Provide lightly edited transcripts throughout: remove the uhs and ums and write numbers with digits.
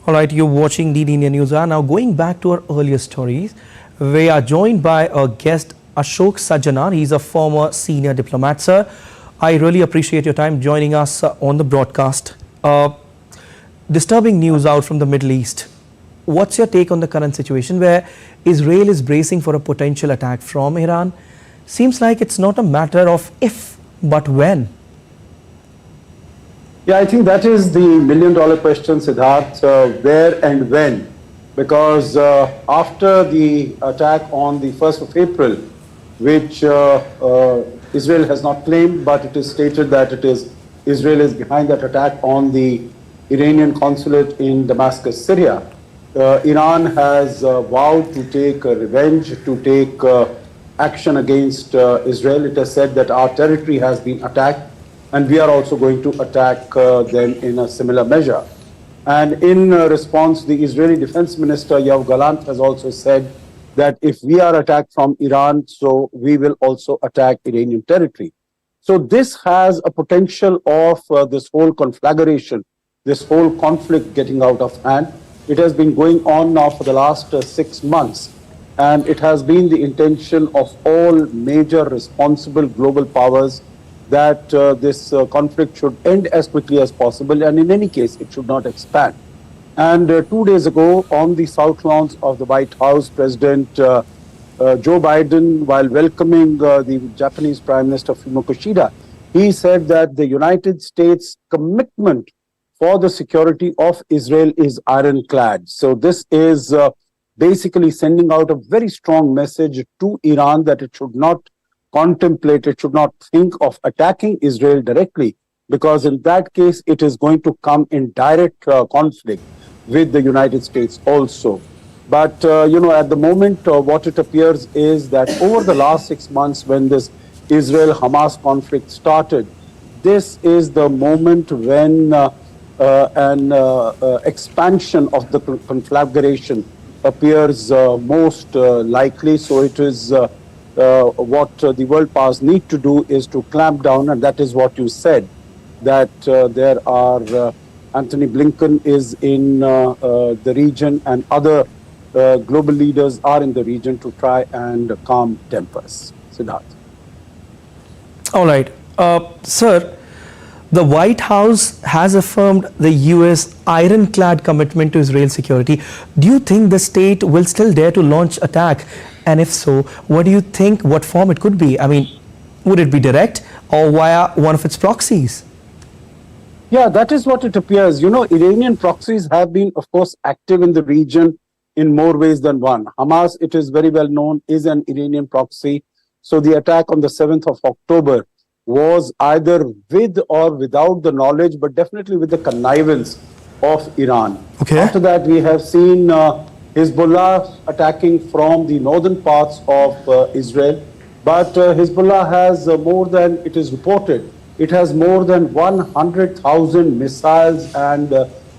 All right, you're watching DD India News. Now, going back to our earlier stories, we are joined by our guest Ashok Sajjanar. He's a former senior diplomat, sir. I really appreciate your time joining us on the broadcast. Disturbing news out from the Middle East. What's your take on the current situation where Israel is bracing for a potential attack from Iran? Seems like it's not a matter of if, but when. Yeah, I think that is the million-dollar question, Siddharth, where and when. Because after the attack on the 1st of April, which Israel has not claimed, but it is stated that Israel is behind that attack on the Iranian consulate in Damascus, Syria. Iran has vowed to take revenge, to take action against Israel. It has said that our territory has been attacked, and we are also going to attack them in a similar measure. And in response, the Israeli Defense Minister Yoav Gallant has also said that if we are attacked from Iran, so we will also attack Iranian territory. So this has a potential of this whole conflagration, this whole conflict getting out of hand. It has been going on now for the last 6 months, and it has been the intention of all major responsible global powers that this conflict should end as quickly as possible, and in any case, it should not expand. And 2 days ago, on the South Lawns of the White House, President Joe Biden, while welcoming the Japanese Prime Minister Fumio Kishida, he said that the United States' commitment for the security of Israel is ironclad. So this is basically sending out a very strong message to Iran that it should not contemplate, it should not think of attacking Israel directly, because in that case, it is going to come in direct conflict with the United States also. But, at the moment, what it appears is that over the last 6 months, when this Israel-Hamas conflict started, this is the moment when an expansion of the conflagration appears most likely. So it is what the world powers need to do is to clamp down, and that is what you said, that there are Anthony Blinken is in the region, and other global leaders are in the region to try and calm tempers. Siddharth. All right. Sir, the White House has affirmed the US ironclad commitment to Israel's security. Do you think the state will still dare to launch attack? And if so, what do you think, what form it could be? I mean, would it be direct or via one of its proxies? Yeah, that is what it appears. Iranian proxies have been, of course, active in the region in more ways than one. Hamas, it is very well known, is an Iranian proxy. So the attack on the 7th of October was either with or without the knowledge, but definitely with the connivance of Iran. Okay. After that, we have seen Hezbollah attacking from the northern parts of Israel. But Hezbollah has more than, it is reported, it has more than 100,000 missiles and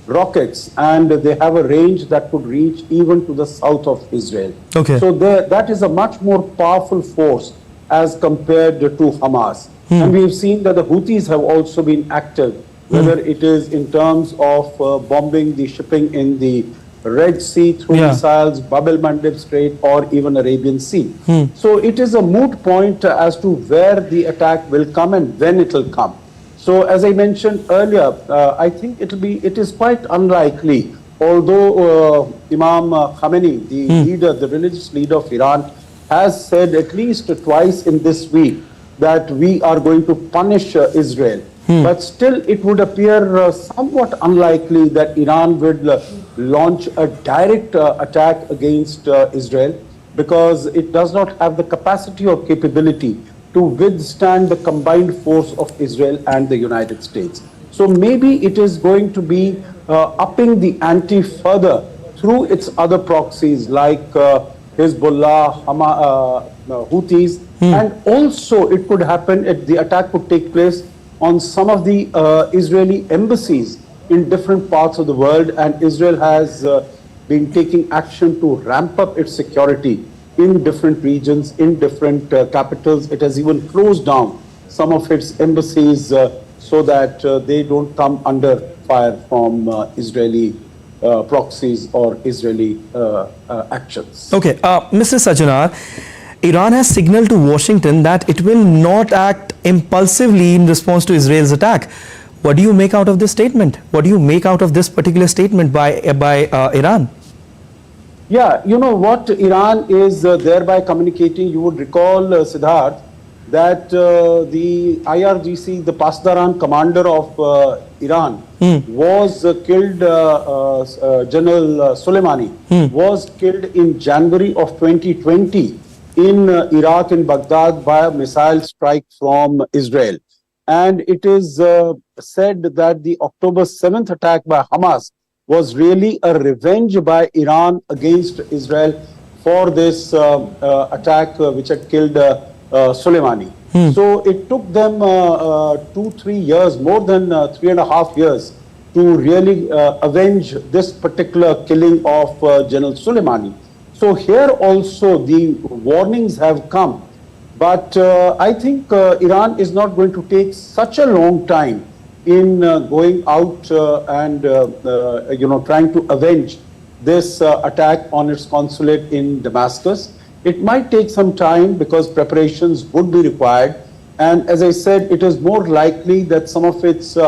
rockets, and they have a range that could reach even to the south of Israel. Okay. So that is a much more powerful force as compared to Hamas. And we've seen that the Houthis have also been active, whether it is in terms of bombing the shipping in the Red Sea through missiles, Bab el-Mandeb Strait, or even Arabian Sea. So it is a moot point as to where the attack will come and when it will come. So as I mentioned earlier, I think it is quite unlikely, although Imam Khamenei, the leader, the religious leader of Iran, has said at least twice in this week that we are going to punish Israel. But still, it would appear somewhat unlikely that Iran would launch a direct attack against Israel, because it does not have the capacity or capability to withstand the combined force of Israel and the United States. So maybe it is going to be upping the ante further through its other proxies like Hezbollah, Houthis, and also it could happen, the attack could take place on some of the Israeli embassies in different parts of the world, and Israel has been taking action to ramp up its security in different regions, in different capitals. It has even closed down some of its embassies so that they don't come under fire from Israeli proxies or Israeli actions. Okay, Mr. Sajunar, Iran has signaled to Washington that it will not act impulsively in response to Israel's attack. What do you make out of this statement? What do you make out of this particular statement by Iran? Yeah, you know what Iran is thereby communicating, you would recall, Siddharth, that the IRGC, the Pasdaran commander of Iran, was killed, General Soleimani, was killed in January of 2020 in Iraq, in Baghdad, by a missile strike from Israel. And it is said that the October 7th attack by Hamas was really a revenge by Iran against Israel for this attack which had killed Soleimani. So it took them 2-3 years, more than 3.5 years, to really avenge this particular killing of General Soleimani. So here also the warnings have come, but I think Iran is not going to take such a long time in going out and trying to avenge this attack on its consulate in Damascus. It might take some time because preparations would be required, and as I said, it is more likely that some of its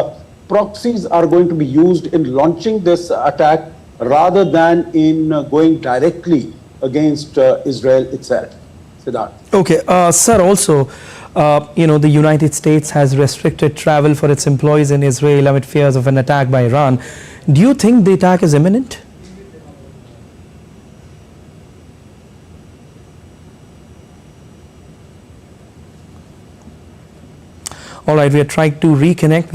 proxies are going to be used in launching this attack rather than in going directly against Israel itself. Siddharth. Okay, sir, also, the United States has restricted travel for its employees in Israel amid fears of an attack by Iran. Do you think the attack is imminent? All right, we are trying to reconnect